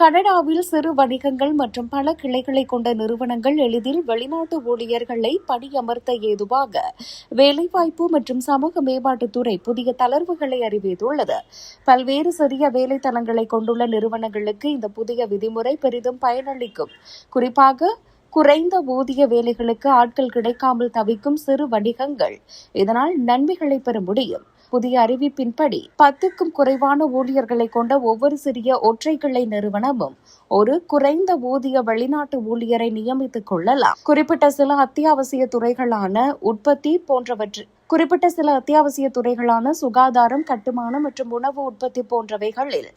கனடாவில் சிறு வணிகங்கள் மற்றும் பல கிளைகளை கொண்ட நிறுவனங்கள் எளிதில் வெளிநாட்டு ஊழியர்களை பணியமர்த்த ஏதுவாக வேலைவாய்ப்பு மற்றும் சமூக மேம்பாட்டுத்துறை புதிய தளர்வுகளை அறிவித்துள்ளது. பல்வேறு சிறிய வேலைத்தலங்களை கொண்டுள்ள நிறுவனங்களுக்கு இந்த புதிய விதிமுறை பெரிதும் பயனளிக்கும். குறிப்பாக குறைந்த ஊதிய வேலைகளுக்கு ஆட்கள் கிடைக்காமல் தவிக்கும் சிறு வணிகங்கள் இதனால் நன்மைகளை பெற முடியும். புதிய அறிவிப்பின்படி 10க்கும் குறைவான ஊழியர்களை கொண்ட ஒவ்வொரு சிறிய ஒற்றை கிளை நிறுவனமும் ஒரு குறைந்த ஊதிய வெளிநாட்டு ஊழியரை நியமித்துக் கொள்ளலாம். குறிப்பிட்ட சில அத்தியாவசிய துறைகளான சுகாதாரம், கட்டுமானம் மற்றும் உணவு உற்பத்தி போன்றவைகளில்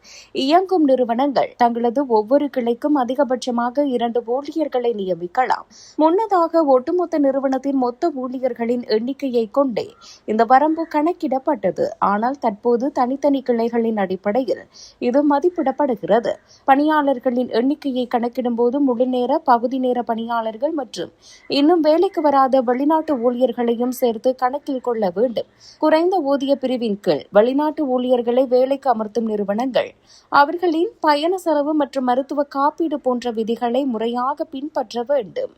இயங்கும் நிறுவனங்கள் தங்களது ஒவ்வொரு கிளைக்கும் அதிகபட்சமாக 2 ஊழியர்களை நியமிக்கலாம். முன்னதாக ஒட்டுமொத்த நிறுவனத்தின் மொத்த ஊழியர்களின் எண்ணிக்கையை கொண்டே இந்த வரம்பு கணக்கிடப்பட்டது. ஆனால் தற்போது தனித்தனி கிளைகளின் அடிப்படையில் இது மதிப்பிடப்படுகிறது. பணியாளர்களின் எண்ணிக்கையை கணக்கிடும்போது முழுநேர, பகுதி நேர பணியாளர்கள் மற்றும் இன்னும் வேலைக்கு வராத வெளிநாட்டு ஊழியர்களையும் சேர்த்து கணக்கில் கொள்ள வேண்டும். குறைந்த ஊதிய பிரிவின் கீழ் வெளிநாட்டு ஊழியர்களை வேலைக்கு அமர்த்தும் நிறுவனங்கள் அவர்களின் பயண செலவு மற்றும் மருத்துவ காப்பீடு போன்ற விதிகளை முறையாக பின்பற்ற வேண்டும்.